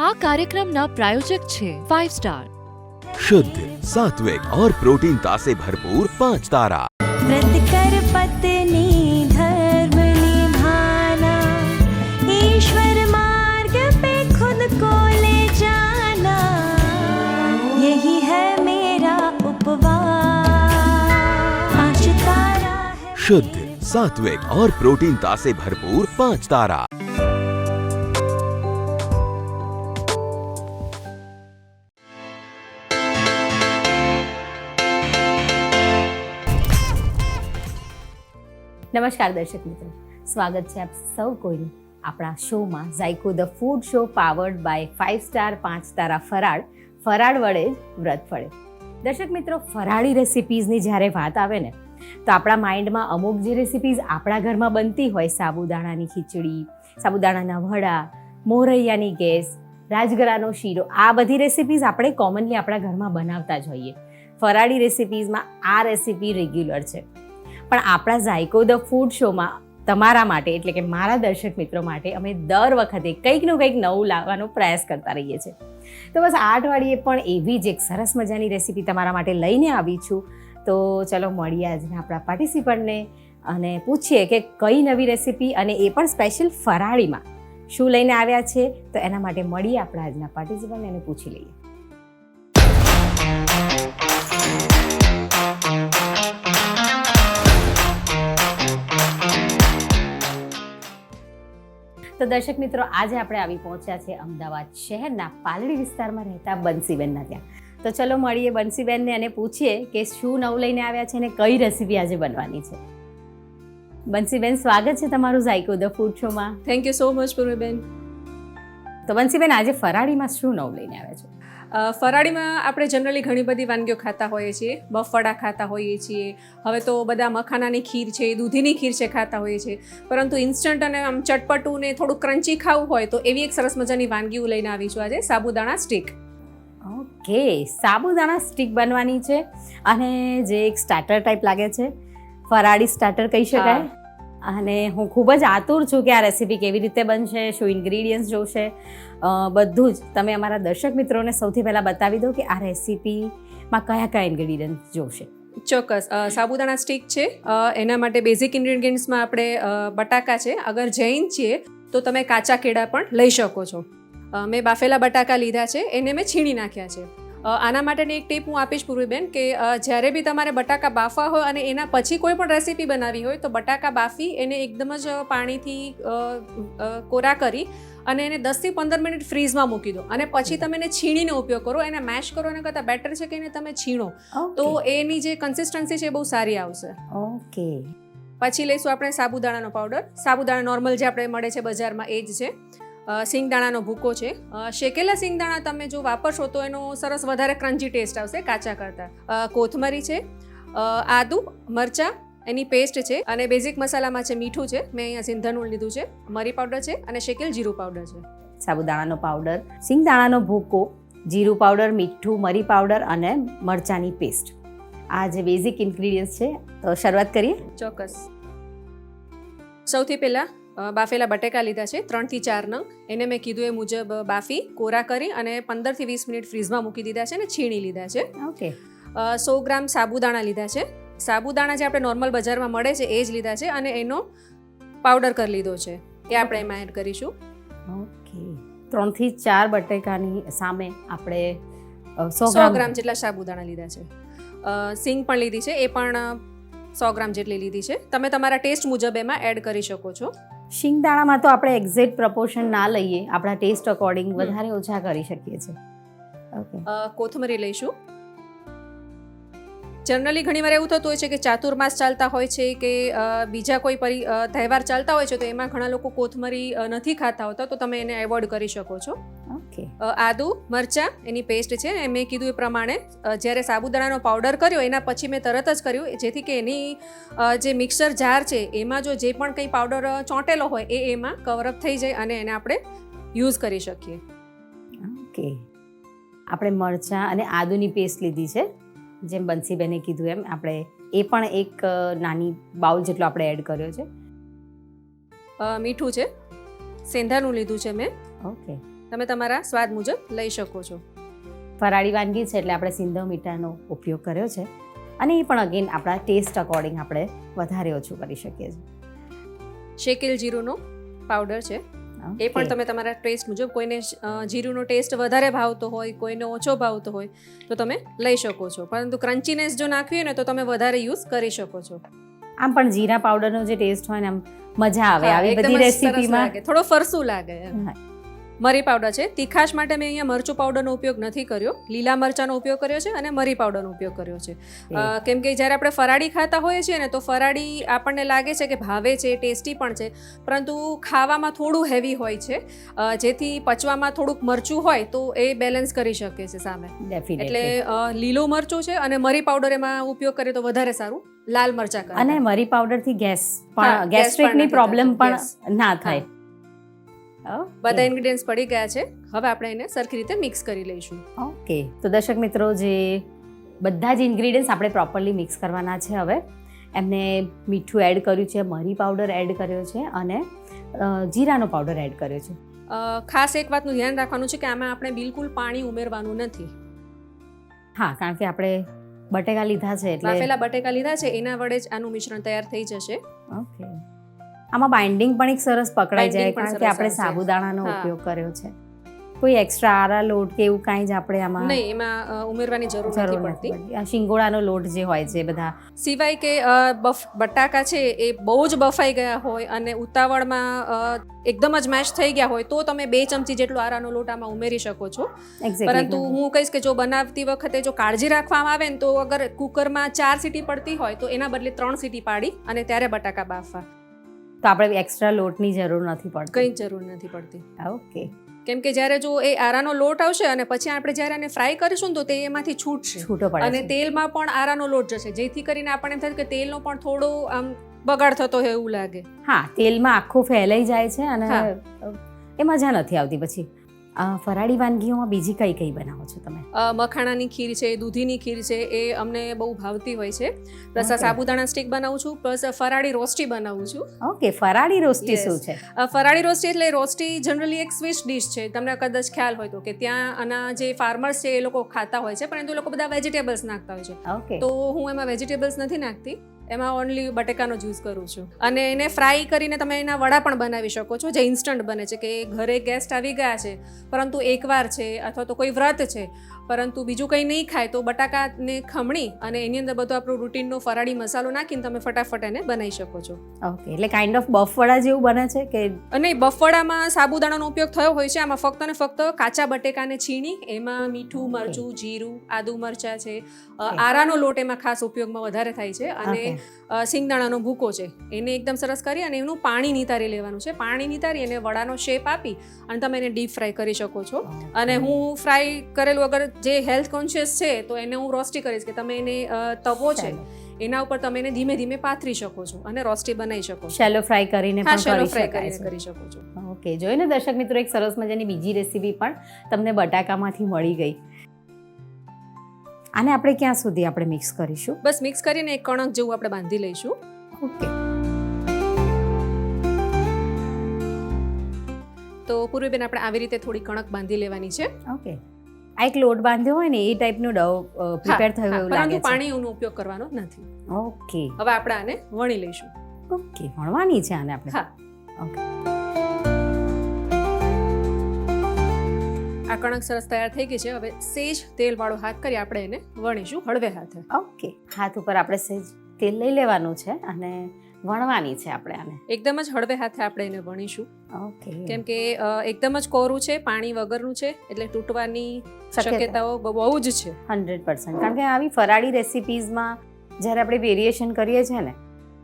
આ કાર્યક્રમના પ્રાયોજક છે 5 સ્ટાર शुद्ध सात्विक और प्रोटीनता से भरपूर 5 तारा। व्रत कर पत्नी धर्म निभाना, ईश्वर मार्ग पे खुद को ले जाना, यही है मेरा उपवास। 5 तारा है शुद्ध सात्विक और प्रोटीनता से भरपूर 5 तारा। નમસ્કાર દર્શક મિત્રો, સ્વાગત છે આપ સૌ કોઈનું આપણા શોમાં Zayka the food show powered by 5 star 5 તારા ફરાળ વડે જ વ્રત ફળે. દર્શક મિત્રો, ફરાળી રેસિપીઝની જ્યારે વાત આવે ને તો આપણા માઇન્ડમાં અમુક જે રેસિપીઝ આપણા ઘરમાં બનતી હોય, સાબુદાણાની ખીચડી, સાબુદાણાના વડા, મોરૈયાની ગેસ, રાજગરાનો શીરો, આ બધી રેસિપીઝ આપણે કોમનલી આપણા ઘરમાં બનાવતા જ હોઈએ. ફરાળી રેસિપીઝમાં આ રેસિપી રેગ્યુલર છે, પણ આપણા ઝાયકો ધ ફૂડ શોમાં તમારા માટે એટલે કે મારા દર્શક મિત્રો માટે અમે દર વખતે કંઈકનું કંઈક નવું લાવવાનો પ્રયાસ કરતા રહીએ છીએ. તો બસ આ અઠવાડિયે પણ એવી જ એક સરસ મજાની રેસીપી તમારા માટે લઈને આવી છું. તો ચલો મળીએ આજના આપણા પાર્ટિસિપન્ટને અને પૂછીએ કે કઈ નવી રેસીપી અને એ પણ સ્પેશિયલ ફરાળીમાં શું લઈને આવ્યા છે. તો એના માટે મળીએ આપણા આજના પાર્ટિસિપન્ટને અને પૂછી લઈએ. તો દર્શક મિત્રો, આજે આપણે આવી પહોંચ્યા છે અમદાવાદ શહેરના પાલડી વિસ્તારમાં રહેતા બંસીબેનના ત્યાં. તો ચલો મળીએ બંસીબેનને અને પૂછીએ કે શું નવું લઈને આવ્યા છે અને કઈ રેસીપી આજે બનવાની છે. બંસીબેન, સ્વાગત છે તમારું ઝાયકો ધ ફૂડ શોમાં. થેન્ક યુ સો મચ પૂર્વીબેન. તો બંસીબેન, આજે ફરાળીમાં શું નવું લઈને આવ્યા છો? ફરાળીમાં આપણે જનરલી ઘણી બધી વાનગીઓ ખાતા હોઈએ છીએ. બફળા ખાતા હોઈએ છીએ, હવે તો બધા મખાનાની ખીર છે, દૂધીની ખીર છે ખાતા હોઈએ છીએ. પરંતુ ઇન્સ્ટન્ટ અને આમ ચટપટું ને થોડું ક્રન્ચી ખાવું હોય તો એવી એક સરસ મજાની વાનગીઓ લઈને આવી છું આજે, સાબુદાણા સ્ટીક. ઓકે, સાબુદાણા સ્ટીક બનવાની છે અને જે એક સ્ટાર્ટર ટાઈપ લાગે છે, ફરાળી સ્ટાર્ટર કહી શકાય. અને હું ખૂબ જ આતુર છું કે આ રેસીપી કેવી રીતે બનશે, શું ઇન્ગ્રીડિયન્ટ્સ જોશે, બધું જ તમે અમારા દર્શક મિત્રોને સૌથી પહેલાં બતાવી દો કે આ રેસીપીમાં કયા કયા ઇન્ગ્રીડિયન્ટ્સ જોશે. ચોક્કસ. સાબુદાણા સ્ટીક છે, એના માટે બેઝિક ઇન્ગ્રીડિયન્ટ્સમાં આપણે બટાકા છે. અગર જૈન છીએ તો તમે કાચા કેળા પણ લઈ શકો છો. મેં બાફેલા બટાકા લીધા છે, એને મેં છીણી નાખ્યા છે. આના માટેની એક ટીપ હું આપીશ પૂર્વીબેન કે જ્યારે બી તમારે બટાકા બાફવા હોય અને એના પછી કોઈ પણ રેસીપી બનાવવી હોય તો બટાકા બાફી એને એકદમ જ પાણીથી કોરા કરી અને એને 10થી 15 મિનિટ ફ્રીઝમાં મૂકી દો અને પછી તમે એને છીણીને ઉપયોગ કરો. એને મેશ કરો એના કરતાં બેટર છે કે એને તમે છીણો તો એની જે કન્સિસ્ટન્સી છે એ બહુ સારી આવશે. ઓકે. પછી લઈશું આપણે સાબુદાણાનો પાવડર. સાબુદાણા નોર્મલ જે આપણે મળે છે બજારમાં એ જ છે. સિંગદાણાનો ભૂકો છે. શેકેલા સિંગદાણા તમે જો વાપરશો તો એનો સરસ વધારે ક્રન્ચી ટેસ્ટ આવશે કાચા કરતાં. કોથમરી છે, આદુ, મરચાં, એની પેસ્ટ છે અને બેઝિક મસાલામાં છે મીઠું છે, મેં અહીંયા સિંધણું લીધું છે, મરી પાવડર છે અને શેકેલ જીરું પાવડર છે. સાબુદાણાનો પાવડર, સિંગદાણાનો ભૂકો, જીરું પાવડર, મીઠું, મરી પાવડર અને મરચાંની પેસ્ટ, આ જે બેઝિક ઇન્ગ્રીડિયન્ટ્સ છે. તો શરૂઆત કરીએ. ચોક્કસ. સૌથી પહેલાં બાફેલા બટેકા લીધા છે 3 થી 4 નંગ. એને મેં કીધું એ મુજબ બાફી કોરા કરી અને 15 થી 20 મિનિટ ફ્રીઝમાં મૂકી દીધા છે અને છીણી લીધા છે. ઓકે. 100 ગ્રામ સાબુદાણા લીધા છે. સાબુદાણા જે આપણે નોર્મલ બજારમાં મળે છે એ જ લીધા છે અને એનો પાવડર કરી લીધો છે, એ આપણે એમાં એડ કરીશું. ઓકે. 3 થી 4 બટેકાની સામે આપણે 100 ગ્રામ જેટલા સાબુદાણા લીધા છે. સિંગ પણ લીધી છે, એ પણ 100 ગ્રામ જેટલી લીધી છે. તમે તમારા ટેસ્ટ મુજબ એમાં એડ કરી શકો છો. શિંગદાણામાં તો આપણે એક્ઝેક્ટ પ્રપોર્શન ના લઈએ, આપણા ટેસ્ટ અકોર્ડિંગ વધારે ઓછા કરી શકીએ છીએ. ઓકે. કોથમરી લઈશું. જનરલી ઘણીવાર એવું થતું હોય છે કે ચાતુર્માસ ચાલતા હોય છે કે બીજા કોઈ તહેવાર ચાલતા હોય છે તો એમાં ઘણા લોકો કોથમરી નથી ખાતા હોતા, તો તમે એને એવોઇડ કરી શકો છો. ઓકે. આદુ, મરચાં, એની પેસ્ટ છે. મેં કીધું એ પ્રમાણે જ્યારે સાબુદાણાનો પાવડર કર્યો એના પછી મેં તરત જ કર્યું, જેથી કે એની જે મિક્સર જાર છે એમાં જો જે પણ કંઈ પાવડર ચોંટેલો હોય એ એમાં કવરઅપ થઈ જાય અને એને આપણે યુઝ કરી શકીએ. ઓકે. આપણે મરચાં અને આદુની પેસ્ટ લીધી છે, જેમ બંસીબેને કીધું એમ આપણે એ પણ એક નાની બાઉલ જેટલો આપણે એડ કર્યો છે. મીઠું છે, સેંધાનું લીધું છે મેં. ઓકે. તમે તમારા સ્વાદ મુજબ લઈ શકો છો. ફરાળી વાનગી છે એટલે આપણે સિંધવ મીઠાનો ઉપયોગ કર્યો છે અને એ પણ અગેન આપણા ટેસ્ટ અકોર્ડિંગ આપણે વધારે ઓછું કરી શકીએ છીએ. શેકેલ જીરુંનો પાવડર છે, એ પણ તમે તમારા ટેસ્ટ મુજબ, કોઈને જીરુંનો ટેસ્ટ વધારે ભાવતો હોય, કોઈને ઓછો ભાવતો હોય તો તમે લઈ શકો છો, પરંતુ ક્રન્ચીનેસ જો નાખવી હોય ને તો તમે વધારે યુઝ કરી શકો છો. આમ પણ જીરા પાવડરનો જે ટેસ્ટ હોય ને આમ મજા આવે આવી એકદમ બધી જ સરસ રેસીપીમાં. લાગે, થોડો ફરસું લાગે. મરી પાવડર છે. તીખાશ માટે મેં અહીંયા મરચું પાવડરનો ઉપયોગ નથી કર્યો, લીલા મરચાંનો ઉપયોગ કર્યો છે અને મરી પાવડરનો ઉપયોગ કર્યો છે. કેમ કે જ્યારે આપણે ફરાળી ખાતા હોઈએ છીએ ને તો ફરાળી આપણને લાગે છે કે ભાવે છે, ટેસ્ટી પણ છે, પરંતુ ખાવામાં થોડું હેવી હોય છે, જેથી પચવામાં થોડુંક મરચું હોય તો એ બેલેન્સ કરી શકે છે સામે. એટલે લીલું મરચું છે અને મરી પાવડર એમાં ઉપયોગ કરીએ તો વધારે સારું, લાલ મરચાં કરતાં. અને મરી પાવડરથી ગેસ્ટ્રિકની પ્રોબ્લેમ પણ ના થાય. બધા ઇન્ગ્રેડિયન્ટ્સ પડી ગયા છે, હવે આપણે એને સરખી રીતે મિક્સ કરી લઈશું. ઓકે, તો દર્શક મિત્રો, જે બધા જ ઇન્ગ્રેડિયન્ટ્સ આપણે પ્રોપરલી મિક્સ કરવાના છે. હવે એમને મીઠું એડ કર્યું છે, મરી પાવડર એડ કર્યો છે અને જીરાનો પાવડર એડ કર્યો છે. ખાસ એક વાતનું ધ્યાન રાખવાનું છે કે આમાં આપણે બિલકુલ પાણી ઉમેરવાનું નથી. હા, કારણ કે આપણે બટેકા લીધા છે એટલે બાફેલા બટેકા લીધા છે, એના વડે જ આનું મિશ્રણ તૈયાર થઈ જશે. ઓકે, આમાં બાઇન્ડિંગ પણ એક સરસ પકડાઈ જાય Binding પણ કારણ કે આપણે સરસ આવશે. સાબુદાણાનો હા. ઉપયોગ કર્યો છે. કોઈ એક્સ્ટ્રા આરા લોટ કે એવું કાંઈ જ આપણે આમાં નહીં, એમાં ઉમેરવાની જરૂર નથી જરૂર નથી પડતી. પડતી. આ શિંગોડાનો લોટ જે હોય છે બધા સિવાય કે બટાકા છે એ બહુ જ બફાઈ ગયા હોય અને ઉતાવળમાં એકદમ જ મેશ થઈ ગયા હોય તો તમે 2 ચમચી જેટલો આરાનો લોટ આમાં ઉમેરી શકો છો. Exactly. પરંતુ હું કહીશ કે જો બનાવતી વખતે જો કાળજી રાખવામાં આવે ને તો અગર કુકરમાં 4 સીટી પડતી હોય તો એના બદલે 3 સીટી પાડી અને ત્યારે બટાકા બાફવા. તો આપણે એક્સ્ટ્રા લોટની જરૂર નથી પડતી. કંઈ જ જરૂર નથી પડતી. ઓકે, કેમ કે જ્યારે જો એ આરાનો લોટ આવશે અને પછી આપણે જ્યારે એને ફ્રાય કરીશું ને તો તે એમાંથી છૂટશે છૂટો પડે અને છે. તેલમાં પણ આરાનો લોટ જશે, જેથી કરીને આપણને એમ થાય કે તેલનો પણ થોડો આમ બગાડ થતો હોય એવું લાગે. હા, તેલમાં આખું ફેલાઈ જાય છે અને હા. એ મજા નથી આવતી. પછી ફરાળી વાનગીઓમાં બીજી કઈ કઈ બનાવો છો તમે? મખાણાની ખીર છે, દૂધીની ખીર છે, એ અમને બહુ ભાવતી હોય છે. Plus Okay. સાબુદાણા સ્ટીક બનાવું છું, પ્લસ ફરાળી રોસ્ટી બનાવું છું. ઓકે, ફરાળી રોસ્ટી Yes. શું છે? ફરાળી રોસ્ટી એટલે રોસ્ટી જનરલી એક સ્વીટ ડિશ છે, તમને કદાચ ખ્યાલ હોય તો, કે ત્યાં આના જે ફાર્મર્સ છે એ લોકો ખાતા હોય છે, પરંતુ એ લોકો બધા વેજીટેબલ્સ નાખતા હોય છે. ઓકે, તો હું એમાં વેજીટેબલ્સ નથી નાખતી, એમાં ઓનલી બટેકાનો જ યુઝ કરું છું. અને એને ફ્રાય કરીને તમે એના વડા પણ બનાવી શકો છો, જે ઇન્સ્ટન્ટ બને છે. કે ઘરે ગેસ્ટ આવી ગયા છે પરંતુ એકવાર છે અથવા તો કોઈ વ્રત છે પરંતુ બીજું કંઈ નહીં ખાય તો બટાકાને ખમણી અને એની અંદર બધો આપણો રૂટીનનો ફરાળી મસાલો નાખીને તમે ફટાફટ એને બનાવી શકો છો. ઓકે, એટલે કાઇન્ડ ઓફ બફવડા જેવું બને છે કે? અને બફળામાં સાબુદાણાનો ઉપયોગ થયો હોય છે. આમાં ફક્ત ને ફક્ત કાચા બટેકાને છીણી એમાં મીઠું, મરચું, જીરું, આદુ મરચાં છે, આરાનો લોટ એમાં ખાસ ઉપયોગમાં વધારે થાય છે અને સિંગદાણાનો ભૂકો છે એને એકદમ સરસ કરી અને એનું પાણી નિતારી લેવાનું છે. પાણી નિતારી અને વડાનો શેપ આપી અને તમે એને ડીપ ફ્રાય કરી શકો છો. અને હું ફ્રાય કરેલું, અગર જે હેલ્થ કોન્શિયસ છે તો એને હું રોસ્ટી કરીશ, કે તમે એને તવો છે એના ઉપર તમે એને ધીમે ધીમે પાથરી શકો છો અને રોસ્ટી બનાવી શકો છો. શેલો ફ્રાય કરીને હા, પણ શેલો કરી ફ્રાય શકાય કરીને છે. કરી શકો છો. ઓકે, જોઈને દર્શક મિત્રો, એક સરસ મજાની બીજી રેસીપી પણ તમને બટાકામાંથી મળી ગઈ. આને આપણે ક્યાં સુધી આપણે મિક્સ કરીશું? બસ મિક્સ કરીને એક કણક જેવું આપણે બાંધી લઈશું. ઓકે, તો પૂર્વીબેન આપણે આવી રીતે થોડી કણક બાંધી લેવાની છે. ઓકે, આ એક લોટ બાંધ્યો હોય ને એ ટાઈપનું ડવ પ્રિપેર થયું એવું લાગે પરંતુ છે. પાણીનો ઉપયોગ કરવાનો નથી. ઓકે, હવે આપણે આને વણી લઈશું. ઓકે, વણવાની છે આને આપણે. હા, ઓકે, આ કણક સરસ તૈયાર થઈ ગઈ છે. હવે સેજ તેલવાળો હાથ કરી આપણે એને વણીશું હળવે હાથે. ઓકે, હાથ ઉપર આપણે સહેજ તેલ લઈ લેવાનું છે અને વણવાની છે આપણે આને. એકદમ જ હળવે હાથે આપણે એને વણીશું. ઓકે, કેમ કે એકદમ જ કોરું છે, પાણી વગરનું છે, એટલે તૂટવાની શક્યતાઓ બહુ જ છે. 100%. કારણ કે આવી ફરાળી રેસિપીઝમાં જ્યારે આપણે વેરિએશન કરીએ છીએ ને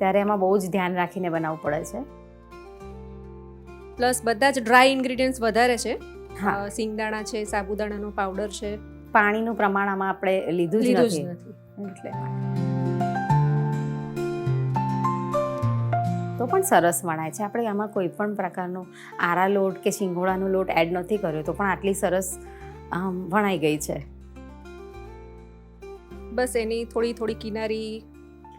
ત્યારે એમાં બહુ જ ધ્યાન રાખીને બનાવવું પડે છે. પ્લસ બધા જ ડ્રાય ઇન્ગ્રીડિયન્ટ્સ વધારે છે. હા, સિંગદાણા છે, સાબુદાણાનો પાવડર છે, પાણીનું પ્રમાણ આમાં આપણે લીધું જ લીધું જ નથી. નથી. એટલે તો પણ સરસ વણાય છે. આપણે આમાં કોઈ પણ પ્રકારનો આરા લોટ કે શિંગોડાનો લોટ એડ નથી કર્યો તો પણ આટલી સરસ વણાઈ ગઈ છે. બસ એની થોડી થોડી કિનારી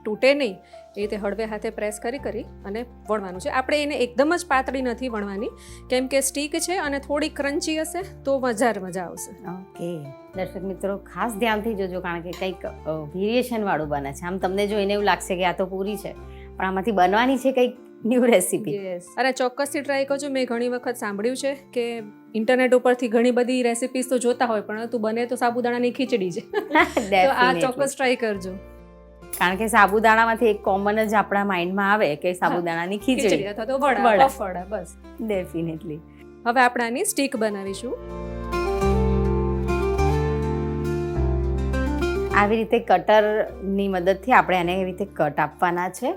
તૂટે નહીં એ રીતે હળવે હાથે પ્રેસ કરી અને વણવાનું છે. આપણે એને એકદમ જ પાતળી નથી વણવાની, કેમ કે સ્ટીક છે અને થોડી ક્રન્ચી હશે તો મજા આવશે. ઓકે દર્શક મિત્રો ખાસ ધ્યાનથી જોજો, કારણ કે કંઈક વેરિએશન વાળું બને છે. આમ તમને જોઈને એવું લાગશે કે આ તો પૂરી છે, પણ આમાંથી બનવાની છે કંઈક ન્યૂ રેસીપી. અને ચોક્કસથી ટ્રાય કરજો. મેં ઘણી વખત સાંભળ્યું છે કે ઇન્ટરનેટ ઉપરથી ઘણી બધી રેસીપીસ તો જોતા હોય, પરંતુ બને તો સાબુદાણાની ખીચડી છે. તો આ ચોક્કસ ટ્રાય કરજો, કારણ કે સાબુદાણામાંથી એક કોમન જ આપણા માઇન્ડમાં આવે કે સાબુદાણાની ખીચડી અથવા તો વડા પફળા. બસ ડેફિનેટલી. હવે આપણે આની સ્ટીક બનાવીશું. આવી રીતે કટરની મદદથી આપણે આને એવી રીતે કટ આપવાના છે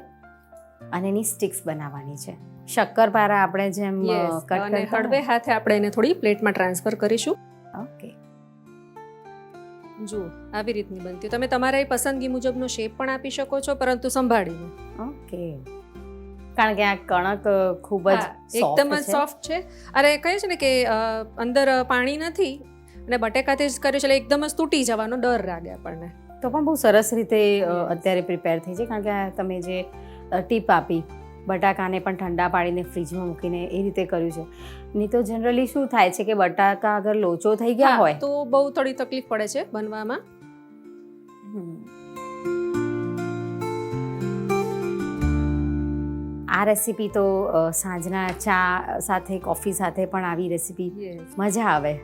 અને એની સ્ટિક્સ બનાવવાની છે. શક્કરપારા આપણે જેમ કટ અને કરતા હળવે હાથે આપણે એને થોડી પ્લેટમાં ટ્રાન્સફર કરીશું. ઓકે જુઓ આવી રીતની બનતી. તમે તમારા પસંદગી મુજબનો શેપ પણ આપી શકો છો, પરંતુ સંભાળીને. ઓકે, કારણ કે આ કણક ખૂબ જ એકદમ જ સોફ્ટ છે. અરે કહે છે ને કે અંદર પાણી નથી અને બટેકાથી જ કર્યું છે એટલે એકદમ જ તૂટી જવાનો ડર લાગે આપણને. તો પણ બહુ સરસ રીતે અત્યારે પ્રિપેર થઈ છે, કારણ કે આ તમે જે ટીપ આપી બટાકાને પણ ઠંડા પાડીને ફ્રીજમાં મૂકીને એ રીતે કર્યું છે. નહીં તો જનરલી શું થાય છે કે બટાકા અગર લોચો થઈ ગયા હોય તો બહુ થોડી તકલીફ પડે છે બનવામાં. આ રેસીપી તો સાંજના ચા સાથે કોફી સાથે પણ આવી રેસીપી મજા આવે.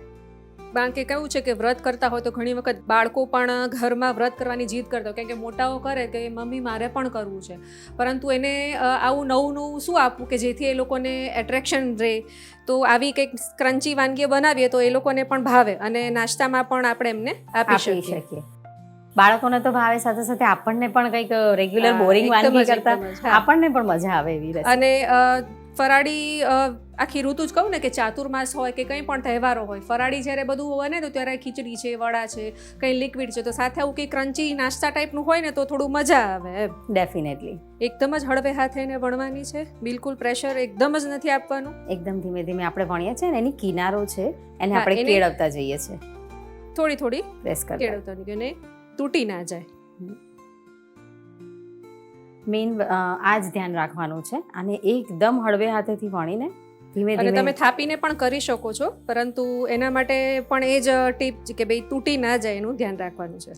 કારણ કે કેવું છે કે વ્રત કરતા હોય તો ઘણી વખત બાળકો પણ ઘરમાં વ્રત કરવાની જીદ કરતા હોય, કેમ કે મોટાઓ કરે કે મમ્મી મારે પણ કરવું છે, પરંતુ એને આવું નવું શું આપવું કે જેથી એ લોકોને એટ્રેક્શન રહે. તો આવી કંઈક ક્રન્ચી વાનગીઓ બનાવીએ તો એ લોકોને પણ ભાવે અને નાસ્તામાં પણ આપણે એમને આપી શકીએ. બાળકોને તો ભાવે, સાથે સાથે આપણને પણ કંઈક રેગ્યુલર બોરિંગ વાનગી કરતા આપણને પણ મજા આવે એવી રેસીપી. અને ફરાળી આખી ઋતુ જ કહું ને કે ચાતુર્માસ હોય કે કંઈ પણ તહેવારો હોય, ફરાળી જ્યારે બધું હોય ને તો ત્યારે ખીચડી છે, વડા છે, કંઈ લિક્વિડ છે, તો સાથે આવું કંઈ ક્રન્ચી નાસ્તા ટાઈપનું હોય ને તો થોડું મજા આવે. ડેફિનેટલી. એકદમ જ હળવે હાથે એને વણવાની છે, બિલકુલ પ્રેશર એકદમ જ નથી આપવાનું. એકદમ ધીમે ધીમે આપણે વણીએ છીએ ને એની કિનારો છે એને આપણે કેળવતા જઈએ છીએ, થોડી પ્રેસ કરતા કેળવતા કે એને તૂટી ના જાય. મેઇન આ જ ધ્યાન રાખવાનું છે, અને એકદમ હળવે હાથેથી વણીને ધીમે અને ધીમે. તમે થાપીને પણ કરી શકો છો, પરંતુ એના માટે પણ એ જ ટીપ છે કે ભાઈ તૂટી ના જાય એનું ધ્યાન રાખવાનું છે.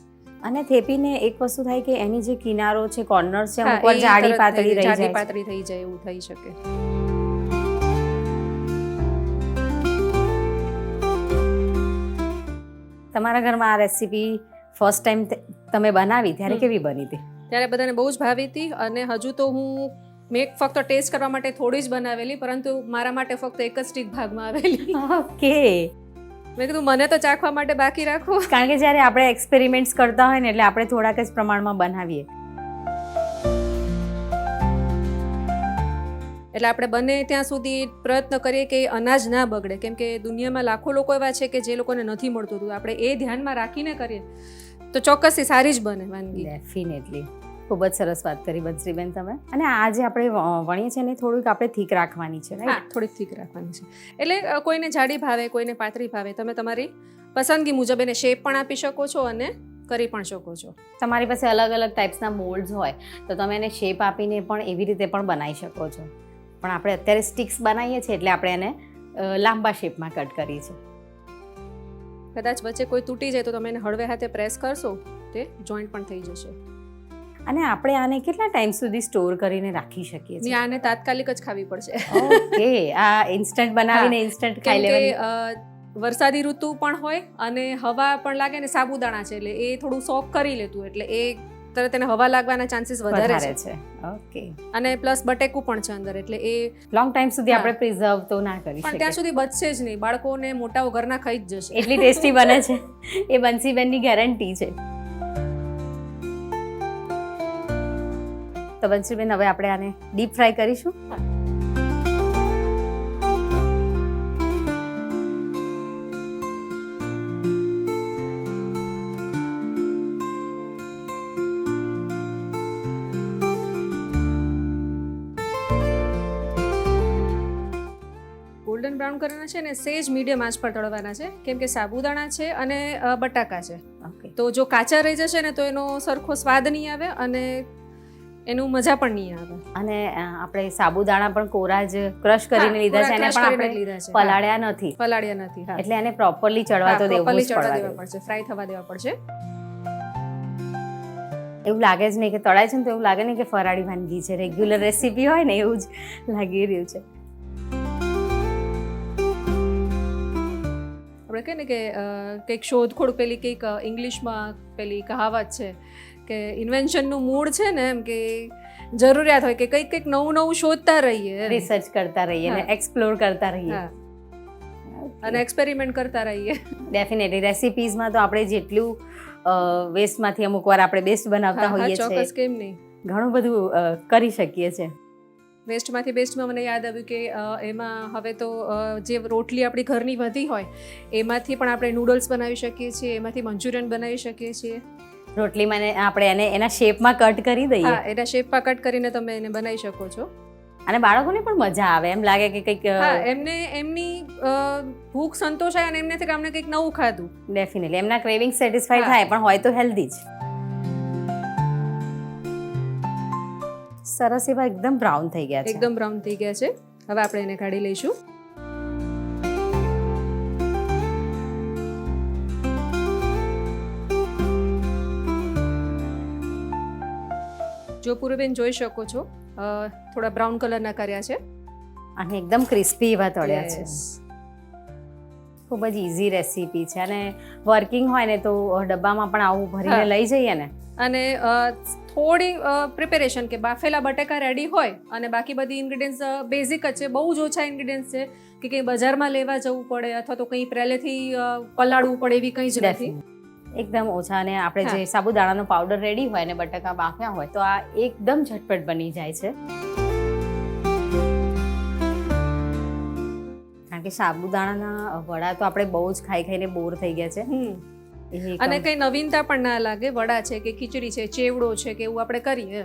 અને થેપીને એક વસ્તુ થાય કે એની જે કિનારો છે, કોર્નર્સ છે, અમુક વાર જાડી પાતળી રહી જાય, પાતળી થઈ જાય, એવું થઈ શકે. તમારા ઘરમાં આ રેસીપી ફર્સ્ટ ટાઈમ તમે બનાવી ત્યારે કેવી બની હતી? ત્યારે બધાને બહુ જ ભાવી હતી, અને હજુ તો મેં ફક્ત ટેસ્ટ કરવા માટે થોડી જ બનાવેલી, પરંતુ મારા માટે ફક્ત એક જ સ્ટીક ભાગમાં આવેલી. ઓકે, મેં કીધું મને તો ચાખવા માટે બાકી રાખો, કારણ કે જ્યારે આપણે એક્સપેરિમેન્ટ્સ કરતા હોય ને એટલે આપણે થોડાક જ પ્રમાણમાં બનાવીએ. એટલે આપણે બને ત્યાં સુધી પ્રયત્ન કરીએ કે અનાજ ના બગડે, કેમ કે દુનિયામાં લાખો લોકો એવા છે કે જે લોકોને નથી મળતું હતું. આપણે એ ધ્યાનમાં રાખીને કરીએ તો ચોક્કસથી સારી જ બને વાનગી. ડેફિનેટલી. ખૂબ જ સરસ વાત કરી બંસીબેન તમે. અને આ જે આપણે વણીએ છીએ ને થોડીક આપણે થીક રાખવાની છે, હા, થોડીક થીક રાખવાની છે. એટલે કોઈને જાડી ભાવે, કોઈને પાતળી ભાવે, તમે તમારી પસંદગી મુજબ એને શેપ પણ આપી શકો છો અને કરી પણ શકો છો. તમારી પાસે અલગ અલગ ટાઈપ્સના મોલ્ડ્સ હોય તો તમે એને શેપ આપીને પણ એવી રીતે પણ બનાવી શકો છો, પણ આપણે અત્યારે સ્ટિક્સ બનાવીએ છીએ એટલે આપણે એને લાંબા શેપમાં કટ કરી છે. કદાચ વચ્ચે કોઈ તૂટી જાય તો તમે એને હળવે હાથે પ્રેસ કરશો તે જોઈન્ટ પણ થઈ જશે. અને આપણે આને કેટલા ટાઈમ સુધી સ્ટોર કરીને રાખી શકીએ છીએ? આને તાત્કાલિક જ ખાવી પડશે. ઓકે, આ ઇન્સ્ટન્ટ બનાવીને ઇન્સ્ટન્ટ ખાઈ લેવાની. વરસાદી ઋતુ પણ હોય અને હવા પણ લાગે ને સાબુદાણા છે એટલે એ થોડું સોક કરી લેતું, એટલે એ તરત એને હવા લાગવાના ચાન્સીસ વધારે છે. ઓકે, અને પ્લસ બટેકું પણ છે અંદર, એટલે એ લોંગ ટાઈમ સુધી આપણે પ્રિઝર્વ તો ના કરી શકીએ, પણ ત્યાં સુધી બચશે જ નહીં. બાળકોને મોટાઓ ઘરના ખાઈ જ જશે, એટલી ટેસ્ટી બને છે એ બંસીબેનની ગેરંટી છે. તો બંસીબેન હવે આપણે આને ડીપ ફ્રાય કરીશું. ગોલ્ડન બ્રાઉન કરવાના છે ને સેજ મીડિયમ આંચ પર તળવાના છે, કેમ કે સાબુદાણા છે અને બટાકા છે. ઓકે, તો જો કાચા રહી જશે ને તો એનો સરખો સ્વાદ નહીં આવે અને એનું મજા પણ નહીં આવે. અને આપણે સાબુદાણા પણ કોરા જ ક્રશ કરીને લીધા છે, એને crush પણ કરીને આપણે લીધા છે. પલાળ્યા નથી, પલાળ્યા નથી. હા. એટલે એને પ્રોપરલી ચડવા તો દેવું properly જ ચડવા પડે. દેવા પડશે, ફ્રાય થવા દેવા પડશે. એવું લાગે જ નહીં કે તળાય છે ને, તો એવું લાગે નહીં કે ફરાળી વાનગી છે, રેગ્યુલર રેસીપી હોય ને એવું જ લાગી રહ્યું છે. આપણે કહીએ ને કે કંઈક શોધખોળ, પેલી કંઈક ઇંગ્લિશમાં પેલી કહાવત છે કે ઇન્વેન્શનનું મૂળ છે ને, એમ કે જરૂરિયાત હોય કે કંઈક કંઈક નવું નવું શોધતા રહીએ, રિસર્ચ કરતા રહીએ ને હા. એક્સપ્લોર કરતા રહીએ. હા, અને એક્સપેરિમેન્ટ કરતા રહીએ. ડેફિનેટલી રેસિપીઝમાં તો આપણે જેટલું વેસ્ટમાંથી અમુક વાર આપણે બેસ્ટ બનાવતા હા, હોઈએ ચોક્કસ, છીએ, કેમ નહીં. ઘણું બધું કરી શકીએ છીએ. વેસ્ટમાંથી બેસ્ટમાં મને યાદ આવ્યું કે એમાં હવે તો જે રોટલી આપણી ઘરની વધી હોય એમાંથી પણ આપણે નૂડલ્સ બનાવી શકીએ છીએ, એમાંથી મંચુરિયન બનાવી શકીએ છીએ. રોટલીમાં આપણે એને એના શેપમાં કટ કરી દઈએ, હા, એના શેપમાં કટ કરીને તમે એને બનાવી શકો છો. અને બાળકોને પણ મજા આવે, એમ લાગે કે કંઈક હા, એમને એમની ભૂખ સંતોષાય અને એમને કે અમને કંઈક નવું ખાધું. ડેફિનેટલી એમના ક્રેવિંગ સેટિસ્ફાઈડ હા. થાય, પણ હોય તો હેલ્ધી જ. સરસ એવા એકદમ બ્રાઉન થઈ ગયા છે. એકદમ બ્રાઉન થઈ ગયા છે. હવે આપણે એને કાઢી લઈશું. જો પૂર્વબેન જોઈ શકો છો, થોડા બ્રાઉન કલરના કર્યા છે. અને એકદમ ક્રિસ્પી એવા તળ્યા છે. Yes. ખૂબ જ ઇઝી રેસીપી છે, અને વર્કિંગ હોય ને તો ડબ્બામાં પણ આવું ભરીને હા. લઈ જઈએ ને. અને થોડી પ્રિપેરેશન કે બાફેલા બટેકા રેડી હોય અને બાકી બધી ઇન્ગ્રીડિયન્ટ્સ બેઝિક જ છે, બહુ જ ઓછા ઇન્ગ્રીડિયન્ટ્સ છે કે કંઈ બજારમાં લેવા જવું પડે અથવા તો કંઈ પહેલેથી પલાળવું પડે એવી કંઈ જ નથી. એકદમ ઓછા, અને આપણે હા. જે સાબુદાણાનો પાવડર રેડી હોય ને બટાકા બાફ્યા હોય તો આ એકદમ ઝટપટ બની જાય છે. કારણ કે સાબુદાણાના વડા તો આપણે બહુ જ ખાઈ ખાઈને બોર થઈ ગયા છે. એ અને કંઈ નવીનતા પણ ના લાગે. વડા છે કે ખીચડી છે, ચેવડો છે કે એવું આપણે કરીએ,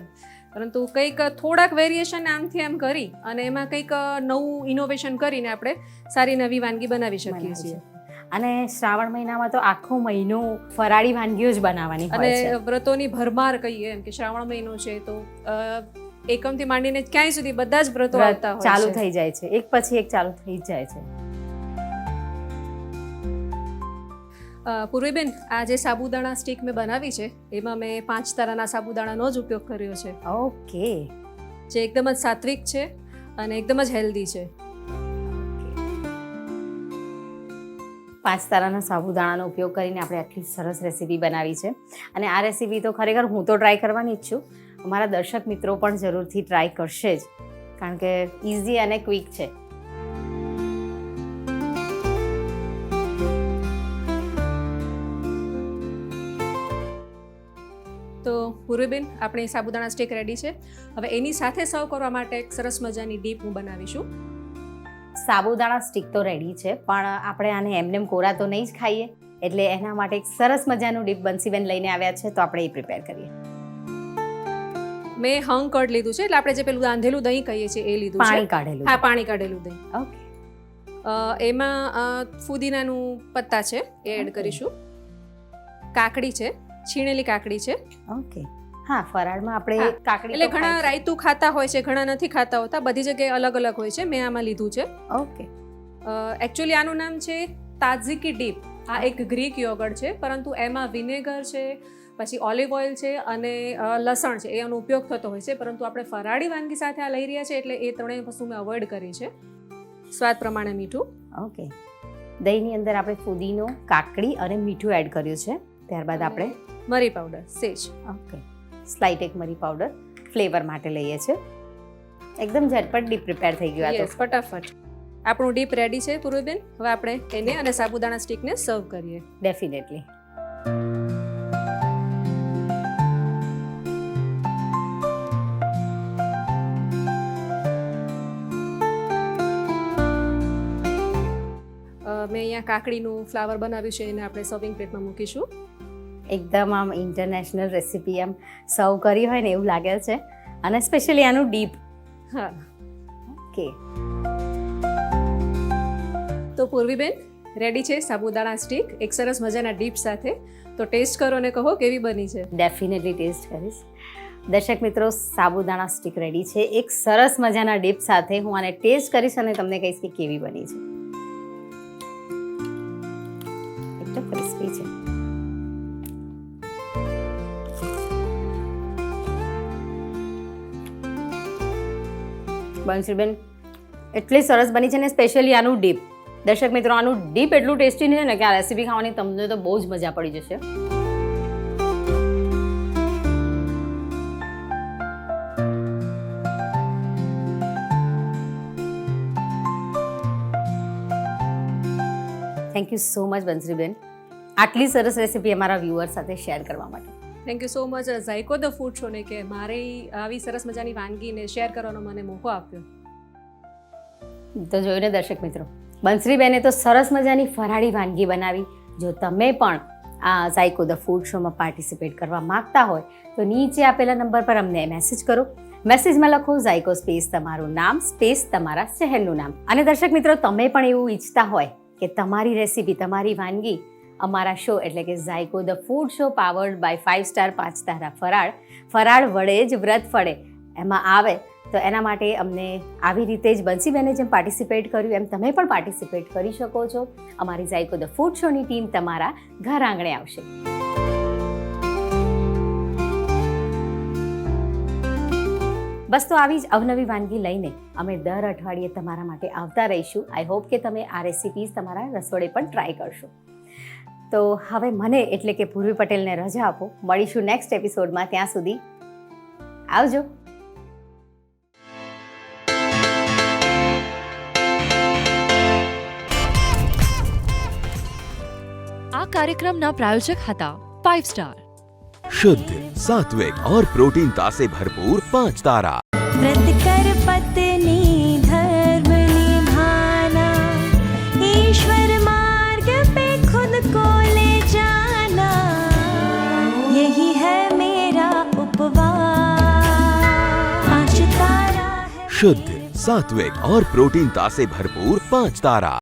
પરંતુ કંઈક થોડાક વેરિએશન આમથી આમ કરી અને એમાં કંઈક નવું ઇનોવેશન કરીને આપણે સારી નવી વાનગી બનાવી શકીએ છીએ. અને શ્રાવણ મહિનામાં તો આખો મહિનો ફરાળી વાનગીઓ જ બનાવવાની હોય છે. અને વ્રતોની ભરમાર કહીએ એમ કે શ્રાવણ મહિનો છે તો એકમથી માંડીને ક્યાંય સુધી બધા જ વ્રતો આવતા હોય ચાલુ છે. થઈ જાય છે, એક પછી એક ચાલુ થઈ જ જાય છે. પૂર્વીબેન, આ જે સાબુદાણા સ્ટીક મેં બનાવી છે એમાં મેં 5 તારાના સાબુદાણાનો જ ઉપયોગ કર્યો છે, ઓકે. જે એકદમ જ સાત્વિક છે અને એકદમ જ હેલ્ધી છે. 5 તારાના સાબુદાણાનો ઉપયોગ કરીને આપણે આટલી સરસ રેસીપી બનાવી છે. અને આ રેસીપી તો ખરેખર હું તો ટ્રાય કરવાની જ છું, અમારા દર્શક મિત્રો પણ જરૂરથી ટ્રાય કરશે જ, કારણ કે ઇઝી અને ક્વિક છે. તો પૂર્વીબેન, આપણી સાબુદાણા સ્ટીક રેડી છે. હવે એની સાથે સર્વ કરવા માટે એક સરસ મજાની ડીપ હું બનાવીશું. સાબુદાણા સ્ટીક તો રેડી છે, પણ આપણે આને એમનેમ કોરા તો નહીં જ ખાઈએ, એટલે એના માટે એક સરસ મજાનું ડીપ બંસીબેન લઈને આવ્યા છે, તો આપણે એ પ્રિપેર કરીએ. મેં હંગ કર્ડ લીધું છે, એટલે આપણે જે પેલું રાંધેલું દહીં કહીએ છીએ એ લીધું છે. પાણી કાઢેલું. હા, પાણી કાઢેલું દહીં. ઓકે. એમાં ફુદીનાનું પત્તા છે એ એડ કરીશું. કાકડી છે, છીણેલી કાકડી છે. ઓકે. હા, ફરાળમાં આપણે હા, કાકડી એટલે તો ઘણા ખાય છે. રાયતું ખાતા હોય છે, ઘણા નથી ખાતા હોતા, બધી જગ્યાએ અલગ અલગ હોય છે. મેં આમાં લીધું છે. ઓકે. એકચ્યુઅલી આનું નામ છે તાઝીકી ડીપ. આ એક ગ્રીક યોગર્ટ છે, પરંતુ એમાં વિનેગર છે, પછી ઓલિવ ઓઇલ છે અને લસણ છે, એનો ઉપયોગ થતો હોય છે. પરંતુ આપણે ફરાળી વાનગી સાથે આ લઈ રહ્યા છે, એટલે એ ત્રણેય વસ્તુ મેં અવોઇડ કરી છે. સ્વાદ પ્રમાણે મીઠું. ઓકે. દહીંની અંદર આપણે ફુદીનો, કાકડી અને મીઠું એડ કર્યું છે. ત્યારબાદ આપણે મરી પાવડર, સેજ. ઓકે, સ્લાઇટ એક મરી પાવડર ફ્લેવર માટે લઈએ છીએ. એકદમ ઝટપટ ડીપ પ્રિપેર થઈ ગયું આ તો. યસ, ફટાફટ. આપણું ડીપ રેડી છે પૂર્વીબેન. હવે આપણે એને અને સાબુદાણા સ્ટીકને સર્વ કરીએ. ડેફિનેટલી. મેં અહીંયા કાકડીનું ફ્લાવર બનાવ્યું છે, એને આપણે સર્વિંગ પ્લેટમાં મૂકીશું. એકદમ આમ ઇન્ટરનેશનલ રેસીપી આમ સર્વ કરી હોય ને એવું લાગે છે, અને સ્પેશિયલી આનું ડીપ. હા. ઓકે. તો પૂર્વીબેન, રેડી છે સાબુદાણા સ્ટીક એક સરસ મજાના ડીપ સાથે. તો ટેસ્ટ કરો અને કહો કેવી બની છે. ડેફિનેટલી ટેસ્ટ કરીશ. દર્શક મિત્રો, સાબુદાણા સ્ટીક રેડી છે એક સરસ મજાના ડીપ સાથે. હું આને ટેસ્ટ કરીશ અને તમને કહીશ કે કેવી બની છે. એકદમ ક્રિસ્પી છે. બંસીબેન એટલી સરસ બની છે ને, સ્પેશિયલી આનું ડીપ. દર્શક મિત્રો, આનું ડીપ એટલું ટેસ્ટી છે ને કે આ રેસીપી ખાવાની તમને તો બહુ જ મજા પડી જશે. Thank you so much Bansariben, આટલી સરસ રેસીપી અમારા વ્યુઅર્સ સાથે શેર કરવા માટે. Thank you so much Zayka the food શોને કે મારે આવી સરસ મજાની વાનગીને શેર કરવાનો મને મોકો આપ્યો. તો જોયું ને દર્શક મિત્રો, બંસરીબેને તો સરસ મજાની ફરાળી વાનગી બનાવી. જો તમે પણ આ ઝાયકો ધ ફૂડ શોમાં પાર્ટિસિપેટ કરવા માંગતા હોય તો નીચે આપેલા નંબર પર અમને મેસેજ કરો. મેસેજમાં લખો ઝાયકો સ્પેસ તમારું નામ સ્પેસ તમારા શહેરનું નામ. અને દર્શક મિત્રો, તમે પણ એવું ઈચ્છતા હોય કે તમારી રેસીપી, તમારી વાનગી અમારા શો એટલે કે Zayka the food show powered by 5 star 5 તારા ફરાળ વડે જ વ્રત ફળે એમાં આવે, તો એના માટે અમને આવી રીતે જ બંસીબેને જેમ પાર્ટિસિપેટ કર્યું એમ તમે પણ પાર્ટિસિપેટ કરી શકો છો. અમારી ઝાયકો ધ ફૂડ શોની ટીમ તમારા ઘર આંગણે આવશે. બસ તો આવી જ અવનવી વાનગી લઈને અમે દર અઠવાડિયે તમારા માટે આવતા રહીશું. આઈ હોપ કે તમે આ રેસિપીઝ તમારા રસોડે પણ ટ્રાય કરશો. તો હવે મને એટલે કે પૂર્વી પટેલને રજા આપો. મળીશું નેક્સ્ટ એપિસોડમાં. ત્યાં સુધી આવજો. આ કાર્યક્રમના પ્રાયોજક હતા 5 સ્ટાર. शुद्ध, सात्विक और प्रोटीनता से भरपूर 5 तारा. व्रत कर पत्नी धर्म निभाना, ईश्वर मार्ग पे खुद को ले जाना, यही है मेरा उपवास. 5 तारा है. शुद्ध, सात्विक और प्रोटीनता से भरपूर 5 तारा.